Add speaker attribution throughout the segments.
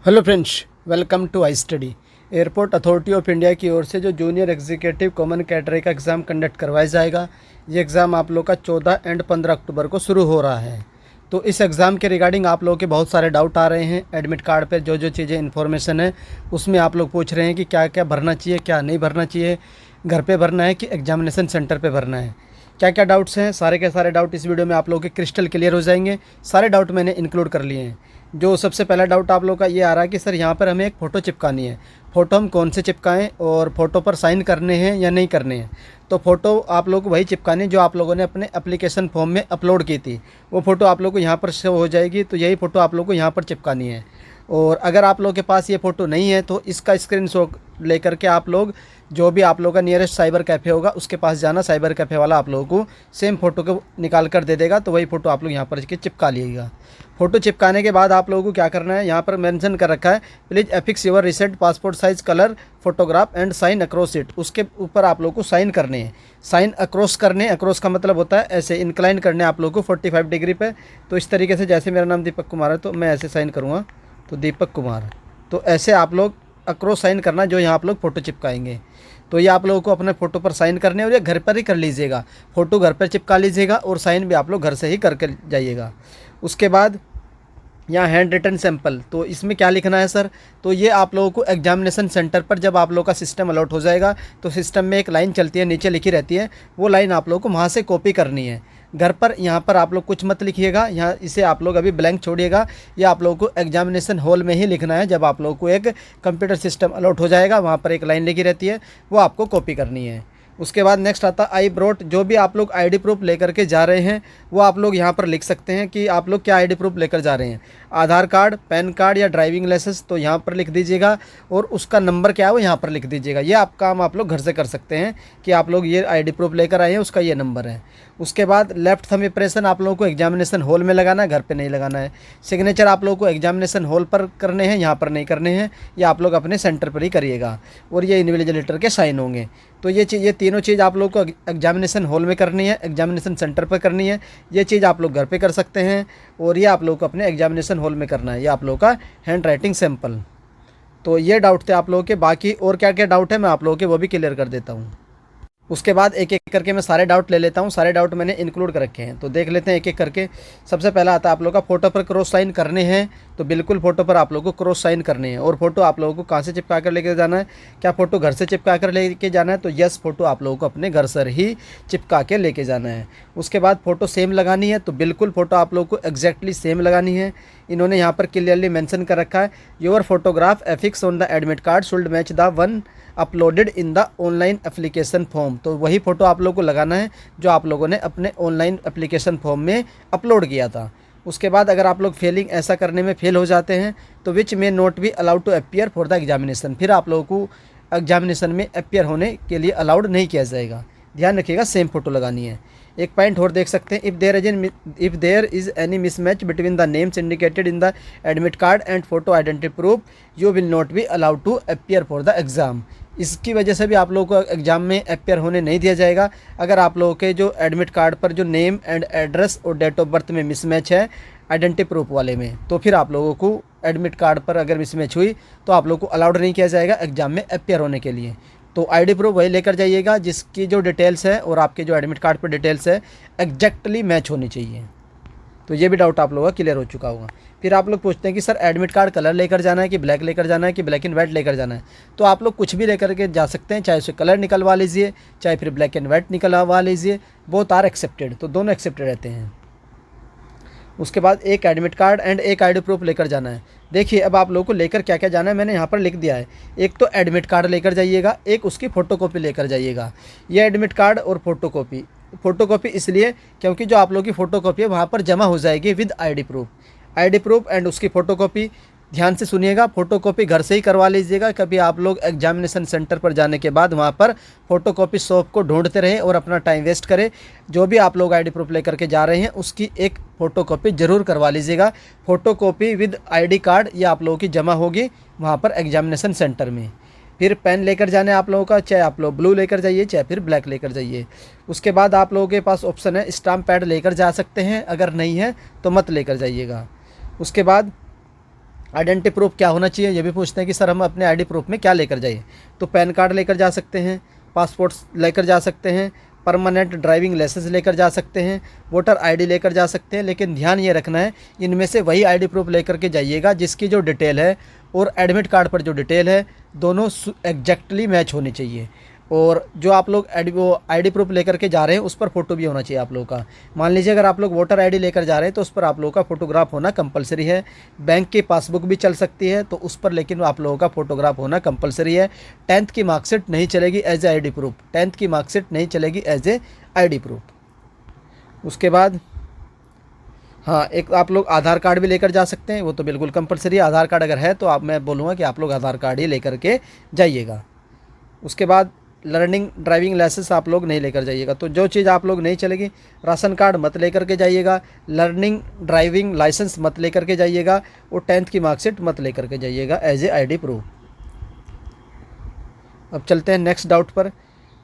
Speaker 1: Hello friends, welcome to I study. Airport authority of India की ओर से जो जूनियर एग्जीक्यूटिव कॉमन कैटेगरी का एग्ज़ाम कंडक्ट करवाया जाएगा, ये एग्ज़ाम आप लोग का 14 एंड 15 अक्टूबर को शुरू हो रहा है। तो इस एग्ज़ाम के रिगार्डिंग आप लोगों के बहुत सारे डाउट आ रहे हैं। एडमिट कार्ड पर जो जो चीज़ें इन्फॉर्मेशन है उसमें आप लोग पूछ रहे हैं कि क्या क्या भरना चाहिए, क्या नहीं भरना चाहिए, घर पे भरना है कि एग्जामिनेशन सेंटर पे भरना है, क्या क्या डाउट्स हैं। सारे के सारे डाउट इस वीडियो में आप लोगों के क्रिस्टल क्लियर हो जाएंगे। सारे डाउट मैंने इंक्लूड कर लिए हैं। जो सबसे पहला डाउट आप लोग का ये आ रहा है कि सर यहाँ पर हमें एक फ़ोटो चिपकानी है, फ़ोटो हम कौन से चिपकाएं और फ़ोटो पर साइन करने हैं या नहीं करने हैं। तो फ़ोटो आप लोग को वही चिपकानी जो आप लोगों ने अपने एप्लीकेशन फॉर्म में अपलोड की थी, वो फ़ोटो आप लोग को यहाँ पर शो हो जाएगी। तो यही फ़ोटो आप लोग को यहाँ पर चिपकानी है। और अगर आप लोगों के पास ये फ़ोटो नहीं है तो इसका स्क्रीनशॉट लेकर के आप लोग जो भी आप लोगों का नियरेस्ट साइबर कैफ़े होगा उसके पास जाना। साइबर कैफ़े वाला आप लोगों को सेम फ़ोटो को निकाल कर दे देगा। तो वही फ़ोटो आप लोग यहाँ पर चिपका लीजिएगा। फ़ोटो चिपकाने के बाद आप लोगों को क्या करना है, यहाँ पर मेंशन कर रखा है please affix your recent passport size colour photograph and sign across it. उसके ऊपर आप लोगों को साइन करने हैं, साइन अक्रॉस करने। अक्रॉस का मतलब होता है ऐसे इंक्लाइन करने आप लोगों को 45 डिग्री पे। तो इस तरीके से, जैसे मेरा नाम दीपक कुमार है तो मैं ऐसे साइन करूँगा, तो दीपक कुमार। तो ऐसे आप लोग अक्रॉस साइन करना जो यहाँ आप लोग फ़ोटो चिपकाएंगे। तो ये आप लोगों को अपने फ़ोटो पर साइन करने, और ये घर पर ही कर लीजिएगा। फ़ोटो घर पर चिपका लीजिएगा और साइन भी आप लोग घर से ही करके जाइएगा। उसके बाद यहाँ हैंड रिटन सैंपल, तो इसमें क्या लिखना है सर, तो ये आप लोगों को एग्जामिनेशन सेंटर पर जब आप लोगों का सिस्टम अलॉट हो जाएगा तो सिस्टम में एक लाइन चलती है, नीचे लिखी रहती है, वो लाइन आप लोगों को वहाँ से कॉपी करनी है। घर पर यहाँ पर आप लोग कुछ मत लिखिएगा, यहाँ इसे आप लोग अभी ब्लैंक छोड़िएगा। ये आप लोगों को एग्जामिनेशन हॉल में ही लिखना है। जब आप लोगों को एक कंप्यूटर सिस्टम अलॉट हो जाएगा, वहाँ पर एक लाइन लिखी रहती है, वो आपको कॉपी करनी है। उसके बाद नेक्स्ट आता आई ब्रोट। जो भी आप लोग आईडी प्रूफ लेकर के जा रहे हैं वो आप लोग यहाँ पर लिख सकते हैं कि आप लोग क्या आईडी प्रूफ लेकर जा रहे हैं। आधार कार्ड, पैन कार्ड या ड्राइविंग लाइसेंस, तो यहाँ पर लिख दीजिएगा। और उसका नंबर क्या है वो यहाँ पर लिख दीजिएगा। ये आप काम आप लोग घर से कर सकते हैं कि आप लोग ये आईडी प्रूफ लेकर आए हैं, उसका ये नंबर है। उसके बाद लेफ्ट थंब इंप्रेशन आप लोगों को एग्जामिनेशन हॉल में लगाना है, घर पे नहीं लगाना है। सिग्नेचर आप लोगों को एग्जामिनेशन हॉल पर करने हैं, यहाँ पर नहीं करने हैं। ये आप लोग अपने सेंटर पर ही करिएगा। और ये इन्विजिलेटर के साइन होंगे। तो ये तीनों चीज़ आप लोग को एग्जामिनेशन हॉल में करनी है, एग्जामिनेशन सेंटर पर करनी है। ये चीज़ आप लोग घर पे कर सकते हैं और ये आप लोग को अपने एग्जामिनेशन हॉल में करना है। ये आप लोगों का हैंड राइटिंग सैंपल। तो ये डाउट थे आप लोगों के। बाकी और क्या क्या डाउट है मैं आप लोगों के वो भी क्लियर कर देता हूँ। उसके बाद एक एक करके मैं सारे डाउट ले लेता हूँ। सारे डाउट मैंने इंक्लूड कर रखे हैं, तो देख लेते हैं एक एक करके। सबसे पहला आता है आप लोगों का फ़ोटो पर क्रॉस साइन करने हैं। तो बिल्कुल फ़ोटो पर आप लोगों को क्रॉस साइन करने हैं। और फोटो आप लोगों को कहाँ से चिपका कर लेके जाना है, क्या फ़ोटो घर से चिपका कर लेके जाना है, तो यस, फ़ोटो आप लोगों को अपने घर से ही चिपका के लेके जाना है। उसके बाद फ़ोटो सेम लगानी है। तो बिल्कुल फ़ोटो आप लोगों को एग्जैक्टली सेम लगानी है। इन्होंने यहाँ पर क्लियरली मेंशन कर रखा है your photograph affix on the admit card should match the one uploaded in the online application form. तो वही फ़ोटो आप लोगों को लगाना है जो आप लोगों ने अपने ऑनलाइन एप्लीकेशन फॉर्म में अपलोड किया था। उसके बाद अगर आप लोग फेलिंग ऐसा करने में फेल हो जाते हैं तो विच में not be allowed to appear for the examination, फिर आप लोगों को एग्जामिनेशन में अपीयर होने के लिए अलाउड नहीं किया जाएगा। ध्यान रखिएगा, सेम फ़ोटो लगानी है। एक पॉइंट और देख सकते हैं, if there is any mismatch between the names indicated in the admit card and photo identity proof you will not be allowed to appear for the exam. इसकी वजह से भी आप लोगों को एग्ज़ाम में अपीयर होने नहीं दिया जाएगा। अगर आप लोगों के जो एडमिट कार्ड पर जो नेम एंड एड्रेस और डेट ऑफ बर्थ में मिसमैच है आइडेंटिटी प्रूफ वाले में, तो फिर आप लोगों को एडमिट कार्ड पर अगर मिसमैच हुई तो आप लोगों को अलाउड नहीं किया जाएगा एग्ज़ाम में अपीयर होने के लिए। तो आईडी प्रूफ वही लेकर जाइएगा जिसकी जो डिटेल्स है और आपके जो एडमिट कार्ड पर डिटेल्स है एग्जैक्टली मैच होनी चाहिए। तो ये भी डाउट आप लोगों का क्लियर हो चुका होगा। फिर आप लोग पूछते हैं कि सर एडमिट कार्ड कलर लेकर जाना है कि ब्लैक लेकर जाना है कि ब्लैक एंड वाइट लेकर जाना है। तो आप लोग कुछ भी लेकर के जा सकते हैं, चाहे उसे कलर निकलवा लीजिए चाहे फिर ब्लैक एंड वाइट निकलवा लीजिए, बोथ आर एक्सेप्टेड। तो दोनों एक्सेप्टेड रहते हैं। उसके बाद एक एडमिट कार्ड एंड एक आईडी प्रूफ लेकर जाना है। देखिए अब आप लोगों को लेकर क्या क्या जाना है मैंने यहाँ पर लिख दिया है। एक तो एडमिट कार्ड लेकर जाइएगा, एक उसकी फ़ोटोकॉपी लेकर जाइएगा। ये एडमिट कार्ड और फ़ोटोकॉपी इसलिए क्योंकि जो आप लोगों की फ़ोटोकॉपी है वहाँ पर जमा हो जाएगी विद आईडी प्रूफ एंड उसकी फ़ोटोकॉपी। ध्यान से सुनिएगा, फ़ोटोकॉपी घर से ही करवा लीजिएगा। कभी आप लोग एग्जामिनेशन सेंटर पर जाने के बाद वहाँ पर फ़ोटोकॉपी शॉप को ढूंढते रहें और अपना टाइम वेस्ट करें। जो भी आप लोग आईडी प्रूफ लेकर के जा रहे हैं उसकी एक फ़ोटोकॉपी ज़रूर करवा लीजिएगा। फ़ोटोकॉपी विद आईडी कार्ड ये आप लोगों की जमा होगी वहाँ पर एग्जामिनेशन सेंटर में। फिर पेन लेकर जाना है आप लोगों का, चाहे आप लोग ब्लू लेकर जाइए चाहे फिर ब्लैक लेकर जाइए। उसके बाद आप लोगों के पास ऑप्शन है स्टाम्प पैड लेकर जा सकते हैं, अगर नहीं है तो मत लेकर जाइएगा। उसके बाद आइडेंटिटी प्रूफ क्या होना चाहिए, ये भी पूछते हैं कि सर हम अपने आईडी प्रूफ में क्या लेकर जाइए। तो पैन कार्ड लेकर जा सकते हैं, पासपोर्ट लेकर जा सकते हैं, परमानेंट ड्राइविंग लाइसेंस लेकर जा सकते हैं, वोटर आईडी लेकर जा सकते हैं। लेकिन ध्यान ये रखना है इनमें से वही आईडी प्रूफ लेकर के जाइएगा जिसकी जो डिटेल है और एडमिट कार्ड पर जो डिटेल है दोनों एग्जैक्टली मैच होनी चाहिए। और जो आप लोग आईडी प्रूफ लेकर के जा रहे हैं उस पर फ़ोटो भी होना चाहिए आप लोगों का। मान लीजिए अगर आप लोग वोटर आईडी लेकर जा रहे हैं तो उस पर आप लोगों का फ़ोटोग्राफ होना कंपलसरी है। बैंक की पासबुक भी चल सकती है तो उस पर लेकिन आप लोगों का फ़ोटोग्राफ होना कंपलसरी है। 10th की मार्कशीट नहीं चलेगी as a I D proof, 10th की मार्कशीट नहीं चलेगी as a I D proof. उसके बाद हाँ, एक आप लोग आधार कार्ड भी लेकर जा सकते हैं, वो तो बिल्कुल कंपलसरी है। आधार कार्ड अगर है तो मैं बोलूँगा कि आप लोग आधार कार्ड ही लेकर के जाइएगा। उसके बाद लर्निंग ड्राइविंग लाइसेंस आप लोग नहीं लेकर जाइएगा। तो जो चीज़ आप लोग नहीं चलेगी, राशन कार्ड मत लेकर के जाइएगा, लर्निंग ड्राइविंग लाइसेंस मत लेकर के जाइएगा और 10th की मार्कशीट मत लेकर के जाइएगा एज ए आईडी प्रूफ। अब चलते हैं नेक्स्ट डाउट पर।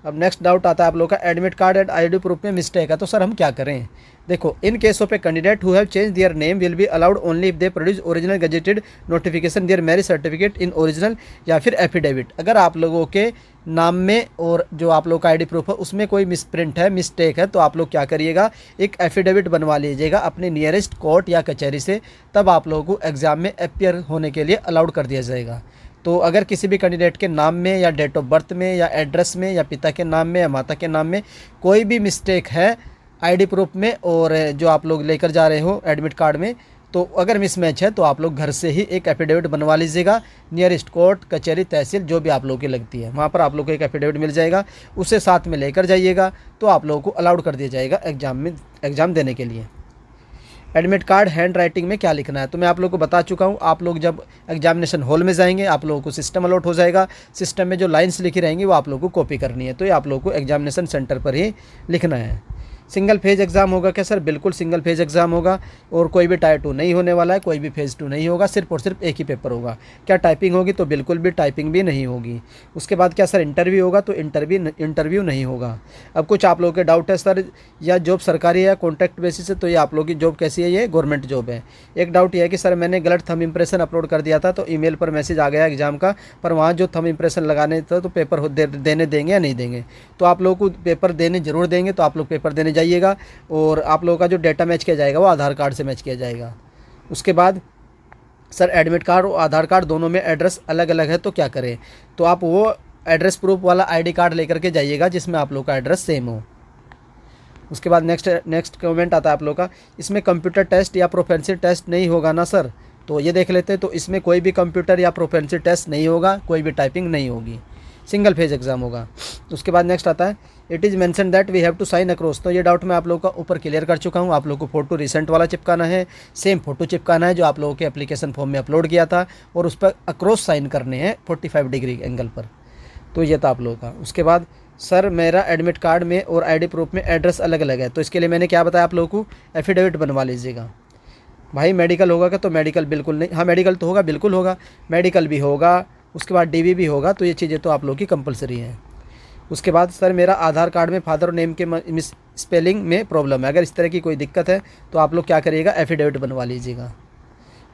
Speaker 1: अब नेक्स्ट डाउट आता है आप लोग का admit card and ID proof में मिस्टेक है तो सर हम क्या करें। देखो, in case of a candidate who have change their name will be allowed only if they produce original gazetted notification there marriage certificate in original या फिर affidavit. अगर आप लोगों के नाम में और जो आप लोग का आईडी प्रूफ है उसमें कोई मिसप्रिंट है, मिस्टेक है, तो आप लोग क्या करिएगा, एक एफिडेविट बनवा लीजिएगा अपने नियरेस्ट कोर्ट या कचहरी से, तब आप लोगों को एग्ज़ाम में अपियर होने के लिए अलाउड कर दिया जाएगा। तो अगर किसी भी कैंडिडेट के नाम में या डेट ऑफ बर्थ में या एड्रेस में या पिता के नाम में या माता के नाम में कोई भी मिस्टेक है आईडी प्रूफ में और जो आप लोग लेकर जा रहे हो एडमिट कार्ड में, तो अगर मिसमैच है तो आप लोग घर से ही एक एफिडेविट बनवा लीजिएगा। नियरेस्ट कोर्ट, कचहरी, तहसील जो भी आप लोगों की लगती है वहाँ पर आप लोग को एक एफिडेविट मिल जाएगा, उसे साथ में लेकर जाइएगा तो आप लोगों को अलाउड कर दिया जाएगा एग्ज़ाम देने के लिए। एडमिट कार्ड हैंड राइटिंग में क्या लिखना है तो मैं आप लोगों को बता चुका हूँ। आप लोग जब एग्जामिनेशन हॉल में जाएंगे आप लोगों को सिस्टम अलॉट हो जाएगा, सिस्टम में जो लाइंस लिखी रहेंगी वो आप लोगों को कॉपी करनी है, तो ये आप लोगों को एग्जामिनेशन सेंटर पर ही लिखना है। सिंगल फेज एग्ज़ाम होगा क्या सर, बिल्कुल सिंगल फेज एग्ज़ाम होगा और कोई भी टायर 2 नहीं होने वाला है, कोई भी फेज़ 2 नहीं होगा, सिर्फ और सिर्फ एक ही पेपर होगा। क्या टाइपिंग होगी तो बिल्कुल भी टाइपिंग भी नहीं होगी। उसके बाद क्या सर इंटरव्यू होगा तो इंटरव्यू नहीं होगा। अब कुछ आप लोगों के डाउट है सर या जॉब सरकारी है या कॉन्ट्रैक्ट बेसिस है, तो ये आप लोगों की जॉब कैसी है, ये गवर्नमेंट जॉब है। एक डाउट ये है कि सर मैंने गलत थंब इंप्रेशन अपलोड कर दिया था तो ईमेल पर मैसेज आ गया एग्जाम का, पर वहाँ जो थंब इंप्रेशन लगाने था तो पेपर देने देंगे या नहीं देंगे, तो आप लोगों को पेपर देने ज़रूर देंगे, तो आप लोग पेपर देने जाइएगा और आप लोगों का जो डेटा मैच किया जाएगा वो आधार कार्ड से मैच किया जाएगा। उसके बाद सर एडमिट कार्ड और आधार कार्ड दोनों में एड्रेस अलग अलग है तो क्या करें, तो आप वो एड्रेस प्रूफ वाला आईडी कार्ड लेकर के जाइएगा जिसमें आप लोग का एड्रेस सेम हो। उसके बाद नेक्स्ट कमेंट आता है आप लोग का, इसमें कंप्यूटर टेस्ट या प्रोफेंसी टेस्ट नहीं होगा ना सर, तो ये देख लेते हैं। तो इसमें कोई भी कंप्यूटर या प्रोफेंसी टेस्ट नहीं होगा, कोई भी टाइपिंग नहीं होगी, सिंगल फेज एग्जाम होगा। उसके बाद नेक्स्ट आता है it is mention that we have to sign across, तो ये डाउट मैं आप लोगों का ऊपर क्लियर कर चुका हूँ। आप लोगों को फ़ोटो रिसेंट वाला चिपकाना है, सेम फ़ोटो चिपकाना है जो आप लोगों के एप्लीकेशन फॉर्म में अपलोड किया था और उस पर अक्रॉस साइन करने हैं 45 डिग्री एंगल पर, तो ये था आप लोगों का। उसके बाद सर मेरा एडमिट कार्ड में और आईडी प्रूफ में एड्रेस अलग अलग है, तो इसके लिए मैंने क्या बताया आप लोगों को, एफिडेविट बनवा लीजिएगा। भाई मेडिकल होगा क्या, तो मेडिकल बिल्कुल नहीं, हाँ मेडिकल तो होगा, बिल्कुल होगा, मेडिकल भी होगा, उसके बाद डीवी भी होगा, तो ये चीज़ें तो आप लोगों की कंपलसरी हैं। उसके बाद सर मेरा आधार कार्ड में फादर नेम के मिस स्पेलिंग में प्रॉब्लम है, अगर इस तरह की कोई दिक्कत है तो आप लोग क्या करिएगा, एफिडेविट बनवा लीजिएगा।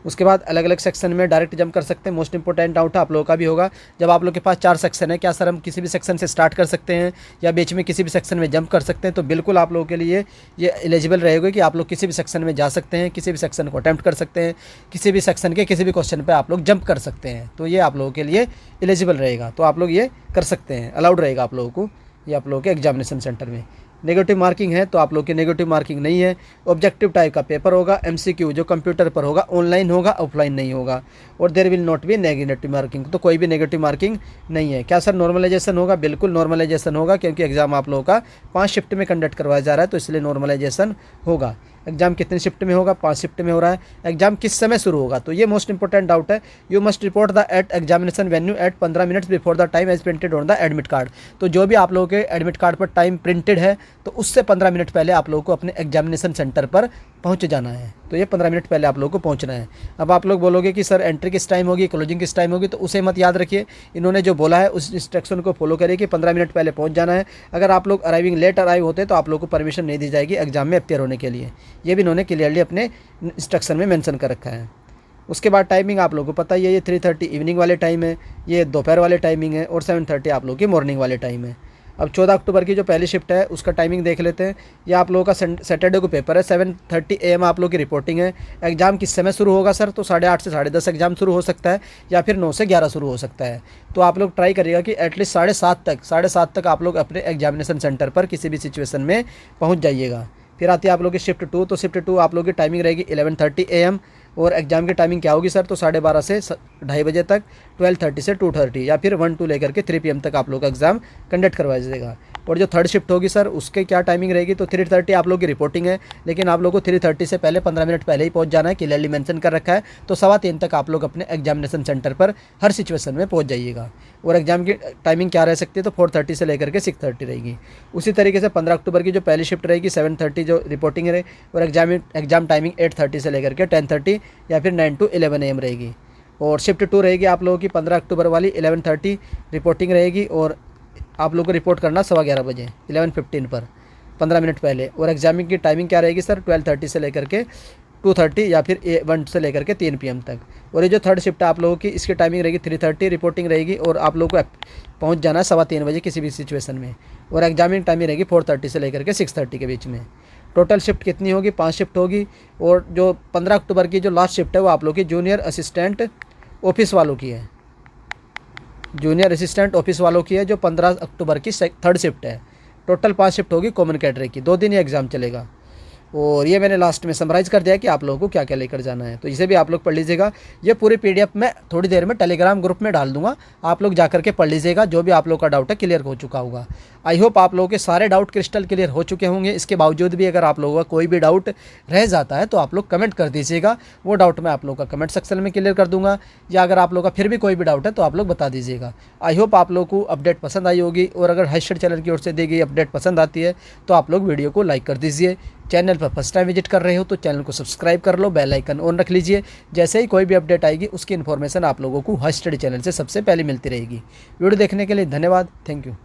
Speaker 1: उसके बाद अलग अलग सेक्शन में डायरेक्ट जंप कर सकते हैं। मोस्ट इंपॉर्टेंट डाउट आप लोगों का भी होगा, जब आप लोग के पास 4 सेक्शन है क्या सर हम किसी भी सेक्शन से स्टार्ट कर सकते हैं या बीच में किसी भी सेक्शन में जंप कर सकते हैं, तो बिल्कुल आप लोगों के लिए ये एलिजिबल रहेगा कि आप लोग किसी भी सेक्शन में जा सकते हैं, किसी भी सेक्शन को अटैम्प्ट कर सकते हैं, किसी भी सेक्शन के किसी भी क्वेश्चन पर आप लोग जंप कर सकते हैं, तो ये आप लोगों के लिए एलिजिबल रहेगा, तो आप लोग ये कर सकते हैं, अलाउड रहेगा आप लोगों को ये आप लोगों के एग्जामिनेशन सेंटर में। नेगेटिव मार्किंग है तो आप लोग की नेगेटिव मार्किंग नहीं है। ऑब्जेक्टिव टाइप का पेपर होगा, एमसीक्यू जो कंप्यूटर पर होगा, ऑनलाइन होगा, ऑफलाइन नहीं होगा, और there will not be negative marking, तो कोई भी नेगेटिव मार्किंग नहीं है। क्या सर नॉर्मलाइजेशन होगा, बिल्कुल नॉर्मलाइजेशन होगा, क्योंकि एग्जाम आप लोगों का 5 शिफ्ट में कंडक्ट करवाया जा रहा है, तो इसलिए नॉर्मलाइजेशन होगा। एग्जाम कितने शिफ्ट में होगा, 5 शिफ्ट में हो रहा है। एग्जाम किस समय शुरू होगा, तो ये मोस्ट इंपॉर्टेंट डाउट है। You must report the at examination venue at 15 minutes before the time as printed on the admit card, तो जो भी आप लोगों के एडमिट कार्ड पर टाइम प्रिंटेड है तो उससे 15 मिनट पहले आप लोगों को अपने एग्जामिनेशन सेंटर पर पहुंच जाना है, तो ये 15 मिनट पहले आप लोगों को पहुंचना है। अब आप लोग बोलोगे कि सर एंट्री किस टाइम होगी, क्लोजिंग किस टाइम होगी, तो उसे मत याद रखिए, इन्होंने जो बोला है उस इंस्ट्रक्शन को फॉलो करिए कि 15 मिनट पहले पहुंच जाना है। अगर आप लोग अराइविंग लेट अराइव होते तो आप लोग को परमिशन नहीं दी जाएगी एग्जाम में अपियर होने के लिए, ये भी इन्होंने क्लियरली अपने इंस्ट्रक्शन में मेंशन कर रखा है। उसके बाद टाइमिंग आप लोगों को पता ही है, ये 3:30 इवनिंग वाले टाइम है, ये दोपहर वाले टाइमिंग है, और 7:30 आप लोगों की मॉर्निंग वाले टाइम है। अब 14 अक्टूबर की जो पहली शिफ्ट है उसका टाइमिंग देख लेते हैं। ये आप लोगों का सैटरडे को पेपर है, 7:30 AM आप लोगों की रिपोर्टिंग है। एग्ज़ाम किस समय शुरू होगा सर? तो 8:30 से 10:30 एग्ज़ाम शुरू हो सकता है, या फिर 9 से 11 शुरू हो सकता है। तो आप लोग ट्राई करिएगा कि एटलीस्ट 7:30 तक आप लोग अपने एग्जामिनेशन सेंटर पर किसी भी सिचुएशन में पहुँच जाइएगा। फिर आती है आप लोग की शिफ्ट 2। तो शिफ्ट 2 आप लोग की टाइमिंग रहेगी 11:30 AM, और एग्ज़ाम की टाइमिंग क्या होगी सर? तो 12:30 से 2:30 बजे तक, 12:30 से 2:30, या फिर 1 to लेकर के 3 PM तक आप लोग का एग्ज़ाम कंडक्ट करवाया जाएगा। और जो थर्ड शिफ्ट होगी सर उसके क्या टाइमिंग रहेगी? तो 3:30 आप लोग की रिपोर्टिंग है, लेकिन आप लोग को 3:30 से पहले 15 मिनट पहले ही पहुंच जाना है, क्लियरली मेंशन कर रखा है। तो 2:15 तक आप लोग अपने एग्जामिनेशन सेंटर पर हर सिचुएशन में पहुंच जाइएगा। और एग्जाम की टाइमिंग क्या रह सकती है? तो 4:30 से लेकर के 6:30 रहेगी। उसी तरीके से 15 अक्टूबर की जो पहली शिफ्ट रहेगी 7:30 जो रिपोर्टिंग है, और एग्जाम टाइमिंग 8:30 से लेकर के 10:30 या फिर 9 to 11 AM रहेगी। और शिफ्ट 2 रहेगी आप लोगों की 15 अक्टूबर वाली, 11:30 रिपोर्टिंग रहेगी, और आप लोग को रिपोर्ट करना 11:15 बजे 11:15 पर 15 मिनट पहले। और एग्जामिंग की टाइमिंग क्या रहेगी सर? 12:30 से लेकर के 2:30, या फिर 1 से लेकर के 3 PM तक। और ये जो थर्ड शिफ्ट है आप लोगों की, इसकी टाइमिंग रहेगी 3:30 रिपोर्टिंग रहेगी, और आप लोगों को पहुंच जाना है 3:15 बजे किसी भी सिचुएशन में। और एग्जामिंग टाइमिंग रहेगी 4:30 से लेकर के 6:30 के बीच में। टोटल शिफ्ट कितनी होगी? 5 शिफ्ट होगी। और जो 15 अक्टूबर की जो लास्ट शिफ्ट है वो आप लोग की जूनियर असिस्टेंट ऑफिस वालों की है, जूनियर असिस्टेंट ऑफिस वालों की है, जो 15 अक्टूबर की थर्ड शिफ्ट है। टोटल 5 शिफ्ट होगी कॉमन कैटेगरी की, 2 दिन ये एग्ज़ाम चलेगा। और ये मैंने लास्ट में समराइज़ कर दिया कि आप लोगों को क्या क्या लेकर जाना है, तो इसे भी आप लोग पढ़ लीजिएगा। ये पूरी PDF मैं थोड़ी देर में टेलीग्राम ग्रुप में डाल दूंगा, आप लोग जाकर के पढ़ लीजिएगा। जो भी आप लोग का डाउट है क्लियर हो चुका होगा। आई होप आप लोगों के सारे डाउट क्रिस्टल क्लियर हो चुके होंगे। इसके बावजूद भी अगर आप लोगों का कोई भी डाउट रह जाता है तो आप लोग कमेंट कर दीजिएगा, वो डाउट मैं आप लोग का कमेंट सेक्शन में क्लियर कर दूंगा। या अगर आप लोग का फिर भी कोई भी डाउट है तो आप लोग बता दीजिएगा। आई होप आप लोग को अपडेट पसंद आई होगी, और अगर हाई स्टडी चैनल की ओर से दी गई अपडेट पसंद आती है तो आप लोग वीडियो को लाइक कर दीजिए। चैनल पर फर्स्ट टाइम विजिट कर रहे हो तो चैनल को सब्सक्राइब कर लो, बेल आइकन ऑन रख लीजिए। जैसे ही कोई भी अपडेट आएगी उसकी इन्फॉर्मेशन आप लोगों को हाई स्टडी चैनल से सबसे पहले मिलती रहेगी। वीडियो देखने के लिए धन्यवाद। Thank you.